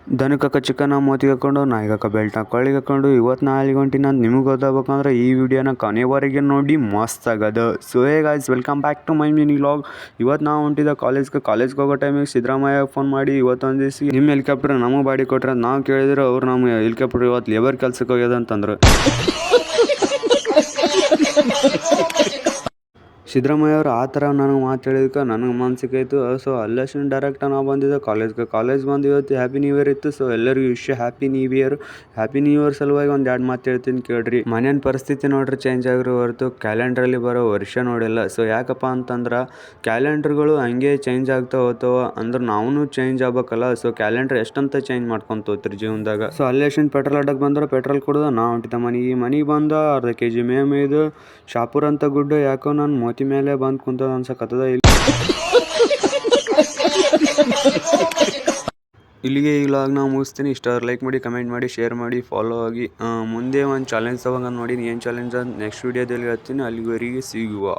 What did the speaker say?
ದನಕ್ಕೆ ಚಿಕನ್ ಮೂತಿಗೆ ಹಾಕೊಂಡು ನಾಯಿಗೆ ಬೆಲ್ಟ್ ಕೊಳ್ಳಿಗೆ ಹಾಕೊಂಡು ಇವತ್ತು ನಾ ಎಲ್ಲಿಗೆ ಹೊಂಟೀನಿ ಅಂತ ನಿಮಗೆ ಗೊತ್ತಾಗಬೇಕಂದ್ರೆ ಈ ವಿಡಿಯೋನ ಕೊನೆವರೆಗೆ ನೋಡಿ ಮಸ್ತ್ ಆಗದ. So hey guys, welcome back to my mini vlog. ಇವತ್ತು ನಾವು ಹೊಂಟಿದ್ದ ಕಾಲೇಜ್ಗೆ ಹೋಗೋ ಟೈಮಿಗೆ ಸಿದ್ದರಾಮಯ್ಯ ಫೋನ್ ಮಾಡಿ ಇವತ್ತೊಂದು ದಿವಸ ನಿಮ್ಮ ಹೆಲಿಕಾಪ್ಟರ್ ನಮಗೆ ಬಾಡಿ ಕೊಟ್ರೆ ಅಂತ ನಾವು ಕೇಳಿದ್ರೆ ಅವ್ರು ನಮ್ಮ ಹೆಲಿಕಾಪ್ಟರ್ ಇವತ್ತು ಲೇಬರ್ ಕೆಲ್ಸಕ್ಕೆ ಹೋಗ್ಯದ ಅಂತಂದ್ರು. ಸಿದ್ದರಾಮಯ್ಯ ಅವರು ಆ ಥರ ನನಗೆ ಮಾತು ಹೇಳಿದಕ್ಕೆ ನನಗೆ ಮನ್ಸಿಗೆ ಆಯಿತು. ಸೊ ಅಲ್ಲೇ ಡೈರೆಕ್ಟ್ ನಾವು ಬಂದಿದ್ದೆ ಕಾಲೇಜ್ ಬಂದು ಇವತ್ತು ಹ್ಯಾಪಿ ನ್ಯೂ ಇಯರ್ ಇತ್ತು. ಸೊ ಎಲ್ಲರಿಗೂ ಹ್ಯಾಪಿ ನ್ಯೂ ಇಯರ್ ಸಲುವಾಗಿ ಒಂದು ಎರಡು ಮಾತು ಹೇಳ್ತೀನಿ ಕೇಳ್ರಿ. ಮನೇನ ಪರಿಸ್ಥಿತಿ ನೋಡ್ರಿ ಚೇಂಜ್ ಆಗಿರೋ ಹೊರತು ಕ್ಯಾಲೆಂಡ್ರಲ್ಲಿ ಬರೋ ವರ್ಷ ನೋಡಿಲ್ಲ. ಸೊ ಯಾಕಪ್ಪ ಅಂತಂದ್ರೆ ಕ್ಯಾಲೆಂಡರ್ಗಳು ಹಂಗೆ ಚೇಂಜ್ ಆಗ್ತಾ ಹೋಗ್ತಾವ ಅಂದ್ರೆ ನಾವು ಚೇಂಜ್ ಆಗ್ಬೇಕಲ್ಲ. ಸೊ ಕ್ಯಾಲೆಂಡರ್ ಎಷ್ಟಂತ ಚೇಂಜ್ ಮಾಡ್ಕೊಂತ ಹೋಗ್ತೀರಿ ಜೀವನದಾಗ. ಸೊ ಅಲ್ಲೇ ಪೆಟ್ರೋಲ್ ಅಡ್ಡಕ್ಕೆ ಬಂದ್ರೆ ಪೆಟ್ರೋಲ್ ಕುಡ್ದು ನಾವು ಹೊಂಟಿದ್ದ ಮನೆಗೆ ಬಂದ ಅರ್ಧ kg ಮೇವು ಶಾಪುರ್ ಅಂತ ಗುಡ್ಡು ಯಾಕೋ ನಾನು ಮೋತಿ ಮೇಲೆ ಬಂದು ಕುಂತದ ಅನ್ಸಕತ್ತದ. ಇಲ್ಲಿಗೆ ಈ ವ್ಲಾಗ್ ನಾವು ಮುಗಿಸ್ತೀನಿ. ಇಷ್ಟ ಲೈಕ್ ಮಾಡಿ, ಕಮೆಂಟ್ ಮಾಡಿ, ಶೇರ್ ಮಾಡಿ, ಫಾಲೋ ಆಗಿ. ಮುಂದೆ ಒಂದು ಚಾಲೆಂಜ್ ತಗೊಂಡು ನೋಡಿ ಏನು ಚಾಲೆಂಜ್ ಅಂತ ನೆಕ್ಸ್ಟ್ ವಿಡಿಯೋದಲ್ಲಿ ಹೇಳ್ತೀನಿ. ಅಲ್ಲಿವರೆಗೆ ಸಿಗುವ.